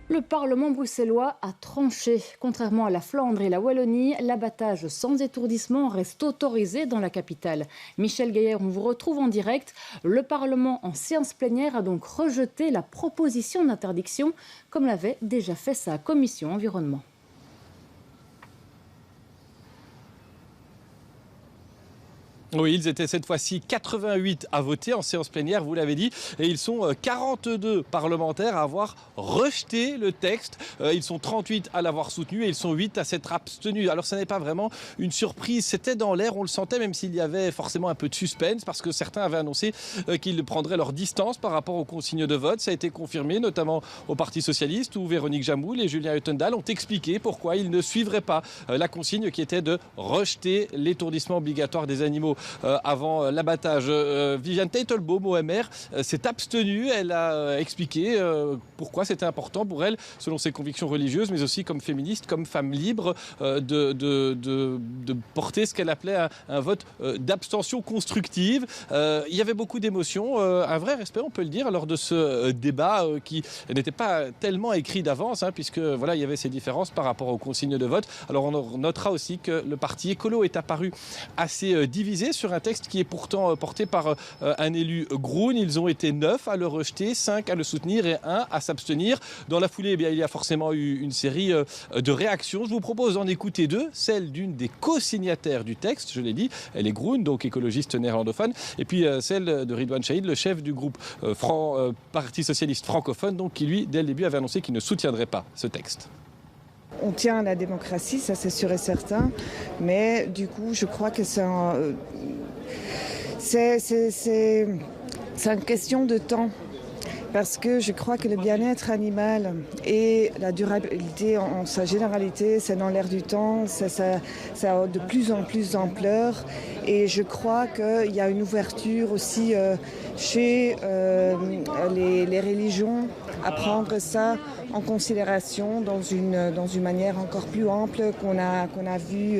Le Parlement bruxellois a tranché. Contrairement à la Flandre et la Wallonie, l'abattage sans étourdissement reste autorisé dans la capitale. Michel Gaillard, on vous retrouve en direct. Le Parlement en séance plénière a donc rejeté la proposition d'interdiction, comme l'avait déjà fait sa commission environnement. Oui, ils étaient cette fois-ci 88 à voter en séance plénière, vous l'avez dit, et ils sont 42 parlementaires à avoir rejeté le texte. Ils sont 38 à l'avoir soutenu et ils sont 8 à s'être abstenus. Alors ce n'est pas vraiment une surprise, c'était dans l'air, on le sentait, même s'il y avait forcément un peu de suspense, parce que certains avaient annoncé qu'ils prendraient leur distance par rapport aux consignes de vote. Ça a été confirmé, notamment au Parti socialiste, où Véronique Jamoul et Julien Uttendal ont expliqué pourquoi ils ne suivraient pas la consigne qui était de rejeter l'étourdissement obligatoire des animaux avant l'abattage. Viviane Teitelbaum, OMR, s'est abstenue. Elle a expliqué pourquoi c'était important pour elle, selon ses convictions religieuses, mais aussi comme féministe, comme femme libre, de porter ce qu'elle appelait un vote d'abstention constructive. Il y avait beaucoup d'émotions, un vrai respect, on peut le dire, lors de ce débat qui n'était pas tellement écrit d'avance, puisque voilà, il y avait ces différences par rapport aux consignes de vote. Alors on notera aussi que le parti écolo est apparu assez divisé sur un texte qui est pourtant porté par un élu Groen. Ils ont été 9 à le rejeter, 5 à le soutenir et 1 à s'abstenir. Dans la foulée, il y a forcément eu une série de réactions. Je vous propose d'en écouter deux. Celle d'une des co-signataires du texte, je l'ai dit, elle est Groen, donc écologiste néerlandophone, et puis celle de Ridwan Chahid, le chef du groupe Parti socialiste francophone, donc qui lui, dès le début, avait annoncé qu'il ne soutiendrait pas ce texte. On tient à la démocratie, ça c'est sûr et certain, mais du coup je crois que c'est une question de temps. Parce que je crois que le bien-être animal et la durabilité en sa généralité, c'est dans l'air du temps, ça a de plus en plus d'ampleur. Et je crois qu'il y a une ouverture aussi chez les religions à prendre ça en considération dans une manière encore plus ample qu'on a vu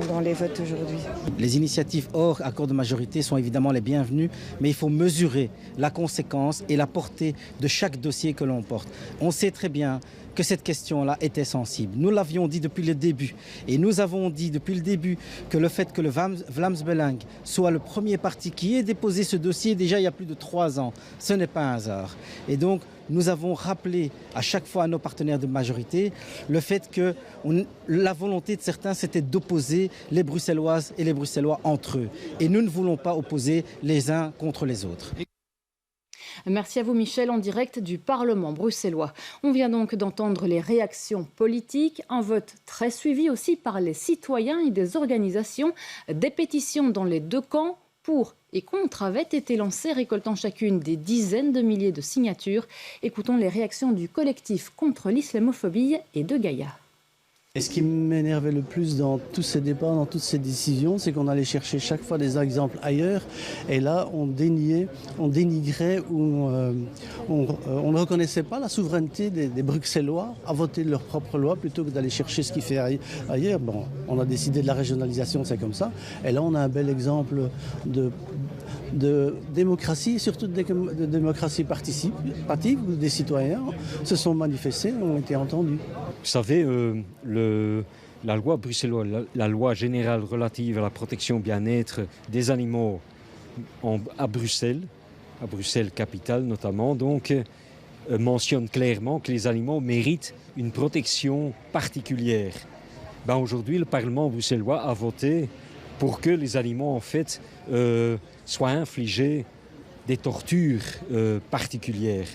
dans les votes aujourd'hui. Les initiatives hors accord de majorité sont évidemment les bienvenues, mais il faut mesurer la conséquence et la portée de chaque dossier que l'on porte. On sait très bien que cette question-là était sensible. Nous l'avions dit depuis le début. Et nous avons dit depuis le début que le fait que le Vlaams Belang soit le premier parti qui ait déposé ce dossier déjà il y a plus de 3 ans, ce n'est pas un hasard. Et donc, nous avons rappelé à chaque fois à nos partenaires de majorité le fait que la volonté de certains, c'était d'opposer les Bruxelloises et les Bruxellois entre eux. Et nous ne voulons pas opposer les uns contre les autres. Merci à vous Michel, en direct du Parlement bruxellois. On vient donc d'entendre les réactions politiques, un vote très suivi aussi par les citoyens et des organisations. Des pétitions dans les deux camps pour et contre avaient été lancées, récoltant chacune des dizaines de milliers de signatures. Écoutons les réactions du collectif contre l'islamophobie et de Gaïa. Et ce qui m'énervait le plus dans tous ces débats, dans toutes ces décisions, c'est qu'on allait chercher chaque fois des exemples ailleurs. Et là, on dénigrait ou on ne reconnaissait pas la souveraineté des Bruxellois à voter leur propre loi plutôt que d'aller chercher ce qui fait ailleurs. Bon, on a décidé de la régionalisation, c'est comme ça. Et là, on a un bel exemple de démocratie, surtout de démocratie participative, où des citoyens se sont manifestés et ont été entendus. Vous savez, la loi bruxelloise, la loi générale relative à la protection bien-être des animaux à Bruxelles capitale notamment, donc mentionne clairement que les animaux méritent une protection particulière. Aujourd'hui, le Parlement bruxellois a voté pour que les animaux en fait soient infligés des tortures particulières.